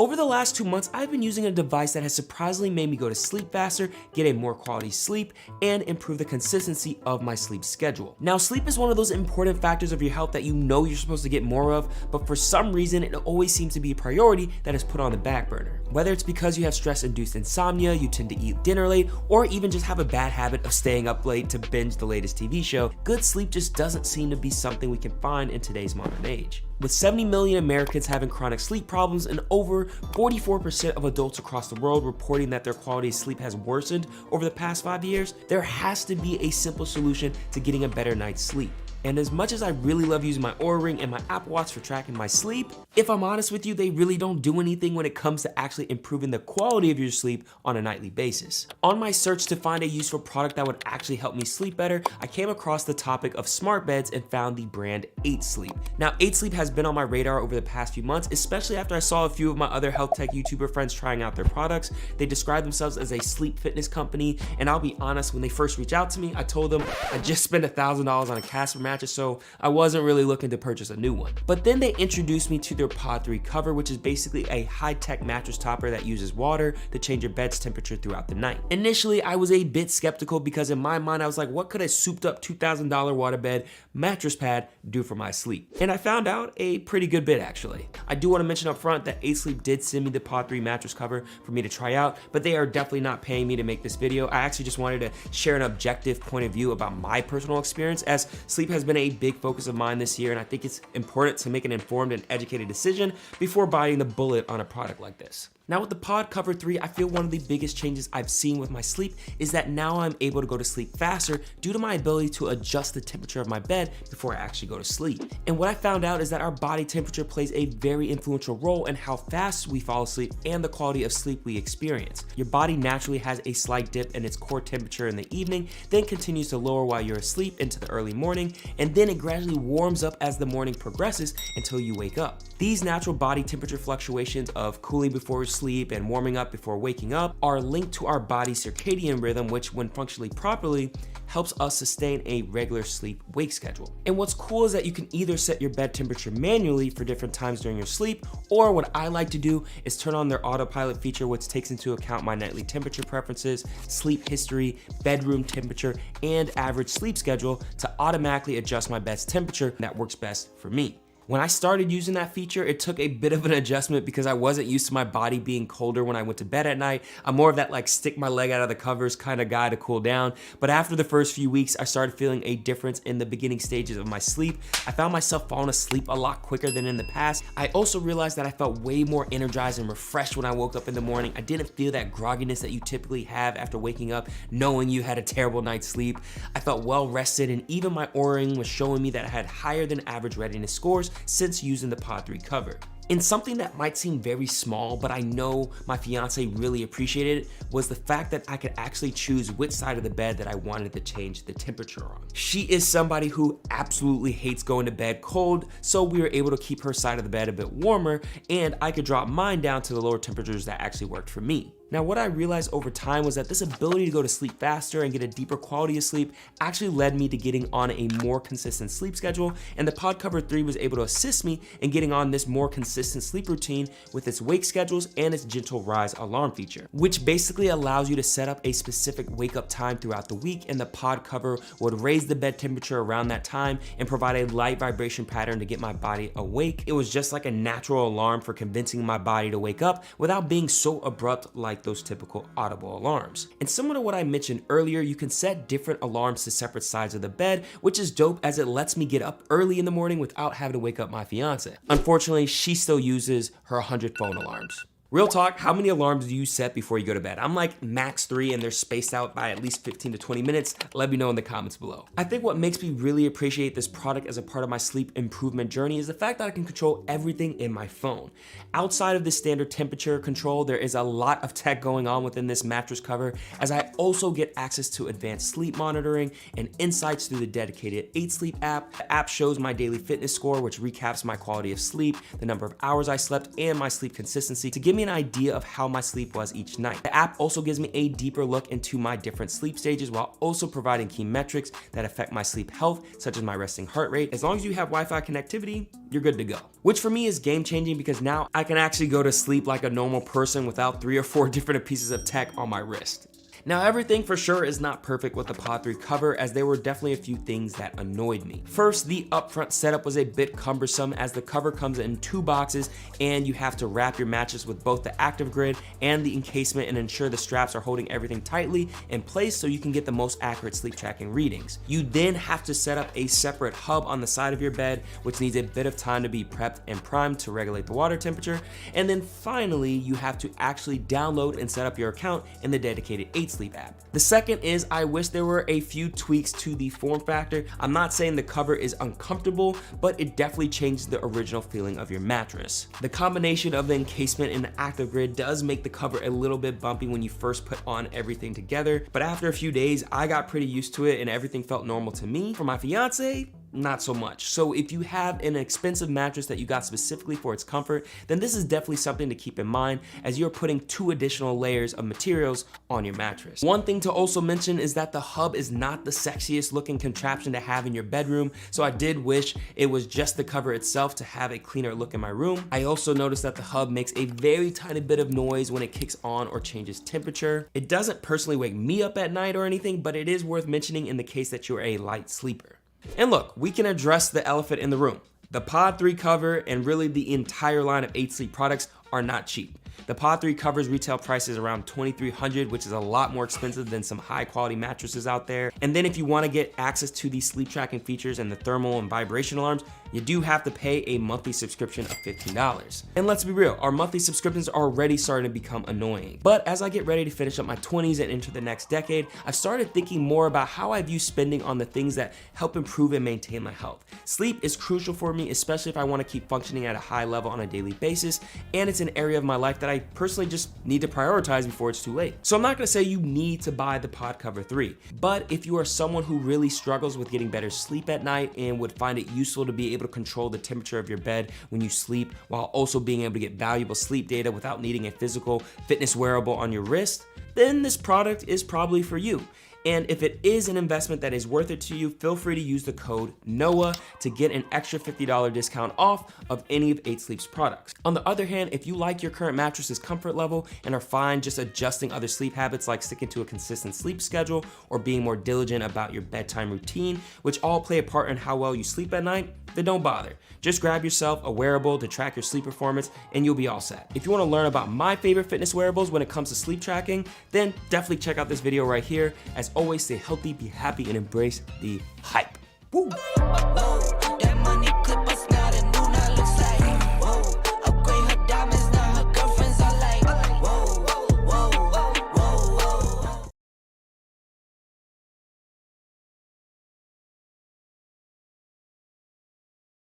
Over the last 2 months, I've been using a device that has surprisingly made me go to sleep faster, get a more quality sleep, and improve the consistency of my sleep schedule. Now, sleep is one of those important factors of your health that you know you're supposed to get more of, but for some reason, it always seems to be a priority that is put on the back burner. Whether it's because you have stress-induced insomnia, you tend to eat dinner late, or even just have a bad habit of staying up late to binge the latest TV show, good sleep just doesn't seem to be something we can find in today's modern age. With 70 million Americans having chronic sleep problems and over 44% of adults across the world reporting that their quality of sleep has worsened over the past 5 years, there has to be a simple solution to getting a better night's sleep. And as much as I really love using my Oura Ring and my Apple Watch for tracking my sleep, if I'm honest with you, they really don't do anything when it comes to actually improving the quality of your sleep on a nightly basis. On my search to find a useful product that would actually help me sleep better, I came across the topic of smart beds and found the brand 8 Sleep. Now, 8 Sleep has been on my radar over the past few months, especially after I saw a few of my other health tech YouTuber friends trying out their products. They describe themselves as a sleep fitness company, and I'll be honest, when they first reached out to me, I told them I just spent $1,000 on a Casper mattress, so I wasn't really looking to purchase a new one. But then they introduced me to their Pod 3 cover, which is basically a high-tech mattress topper that uses water to change your bed's temperature throughout the night. Initially, I was a bit skeptical because in my mind, I was like, what could a souped-up $2,000 waterbed mattress pad do for my sleep? And I found out a pretty good bit, actually. I do want to mention up front that 8 Sleep did send me the Pod 3 mattress cover for me to try out, but they are definitely not paying me to make this video. I actually just wanted to share an objective point of view about my personal experience, as sleep has been a big focus of mine this year, and I think it's important to make an informed and educated decision before biting the bullet on a product like this. Now with the Pod Cover 3, I feel one of the biggest changes I've seen with my sleep is that now I'm able to go to sleep faster due to my ability to adjust the temperature of my bed before I actually go to sleep. And what I found out is that our body temperature plays a very influential role in how fast we fall asleep and the quality of sleep we experience. Your body naturally has a slight dip in its core temperature in the evening, then continues to lower while you're asleep into the early morning, and then it gradually warms up as the morning progresses until you wake up. These natural body temperature fluctuations of cooling before sleep and warming up before waking up are linked to our body's circadian rhythm, which when functioning properly helps us sustain a regular sleep-wake schedule. And what's cool is that you can either set your bed temperature manually for different times during your sleep, or what I like to do is turn on their autopilot feature, which takes into account my nightly temperature preferences, sleep history, bedroom temperature, and average sleep schedule to automatically adjust my bed's temperature that works best for me. When I started using that feature, it took a bit of an adjustment because I wasn't used to my body being colder when I went to bed at night. I'm more of that like stick my leg out of the covers kind of guy to cool down. But after the first few weeks, I started feeling a difference in the beginning stages of my sleep. I found myself falling asleep a lot quicker than in the past. I also realized that I felt way more energized and refreshed when I woke up in the morning. I didn't feel that grogginess that you typically have after waking up knowing you had a terrible night's sleep. I felt well rested, and even my Oura Ring was showing me that I had higher than average readiness scores since using the Pod 3 cover. And something that might seem very small, but I know my fiance really appreciated, was the fact that I could actually choose which side of the bed that I wanted to change the temperature on. She is somebody who absolutely hates going to bed cold, so we were able to keep her side of the bed a bit warmer, and I could drop mine down to the lower temperatures that actually worked for me. Now, what I realized over time was that this ability to go to sleep faster and get a deeper quality of sleep actually led me to getting on a more consistent sleep schedule, and the Pod Cover 3 was able to assist me in getting on this more consistent sleep routine with its wake schedules and its gentle rise alarm feature, which basically allows you to set up a specific wake up time throughout the week, and the Pod Cover would raise the bed temperature around that time and provide a light vibration pattern to get my body awake. It was just like a natural alarm for convincing my body to wake up without being so abrupt like those typical audible alarms. And similar to what I mentioned earlier, you can set different alarms to separate sides of the bed, which is dope as it lets me get up early in the morning without having to wake up my fiance. Unfortunately, she still uses her 100 phone alarms. Real talk, how many alarms do you set before you go to bed? I'm like max 3, and they're spaced out by at least 15 to 20 minutes. Let me know in the comments below. I think what makes me really appreciate this product as a part of my sleep improvement journey is the fact that I can control everything in my phone. Outside of the standard temperature control, there is a lot of tech going on within this mattress cover, as I also get access to advanced sleep monitoring and insights through the dedicated 8 Sleep app. The app shows my daily fitness score, which recaps my quality of sleep, the number of hours I slept, and my sleep consistency to give me me an idea of how my sleep was each night. The app also gives me a deeper look into my different sleep stages while also providing key metrics that affect my sleep health, such as my resting heart rate. As long as you have Wi-Fi connectivity, you're good to go. Which for me is game changing because now I can actually go to sleep like a normal person without 3 or 4 different pieces of tech on my wrist. Now, everything for sure is not perfect with the Pod 3 cover, as there were definitely a few things that annoyed me. First, the upfront setup was a bit cumbersome, as the cover comes in 2 boxes and you have to wrap your mattress with both the active grid and the encasement and ensure the straps are holding everything tightly in place so you can get the most accurate sleep tracking readings. You then have to set up a separate hub on the side of your bed, which needs a bit of time to be prepped and primed to regulate the water temperature. And then finally, you have to actually download and set up your account in the dedicated 8 Sleep app. The second is I wish there were a few tweaks to the form factor. I'm not saying the cover is uncomfortable, but it definitely changes the original feeling of your mattress. The combination of the encasement and the active grid does make the cover a little bit bumpy when you first put on everything together, but after a few days, I got pretty used to it and everything felt normal to me. For my fiance, not so much. So if you have an expensive mattress that you got specifically for its comfort, then this is definitely something to keep in mind as you're putting 2 additional layers of materials on your mattress. One thing to also mention is that the hub is not the sexiest looking contraption to have in your bedroom, so I did wish it was just the cover itself to have a cleaner look in my room. I also noticed that the hub makes a very tiny bit of noise when it kicks on or changes temperature. It doesn't personally wake me up at night or anything, but it is worth mentioning in the case that you're a light sleeper. And look, we can address the elephant in the room. The Pod 3 cover and really the entire line of 8 Sleep products are not cheap. The Pod 3 cover's retail price is around $2,300, which is a lot more expensive than some high quality mattresses out there. And then if you want to get access to these sleep tracking features and the thermal and vibration alarms, you do have to pay a monthly subscription of $15. And let's be real, our monthly subscriptions are already starting to become annoying. But as I get ready to finish up my 20s and enter the next decade, I've started thinking more about how I view spending on the things that help improve and maintain my health. Sleep is crucial for me, especially if I want to keep functioning at a high level on a daily basis, and it's an area of my life that I personally just need to prioritize before it's too late. So I'm not going to say you need to buy the Pod Cover 3, but if you are someone who really struggles with getting better sleep at night and would find it useful to be able to control the temperature of your bed when you sleep while also being able to get valuable sleep data without needing a physical fitness wearable on your wrist, then this product is probably for you. And if it is an investment that is worth it to you, feel free to use the code NOAH to get an extra $50 discount off of any of 8 Sleep's products. On the other hand, if you like your current mattress's comfort level and are fine just adjusting other sleep habits like sticking to a consistent sleep schedule or being more diligent about your bedtime routine, which all play a part in how well you sleep at night, then don't bother. Just grab yourself a wearable to track your sleep performance and you'll be all set. If you want to learn about my favorite fitness wearables when it comes to sleep tracking, then definitely check out this video right here. As always, stay healthy, be happy, and embrace the hype. Woo!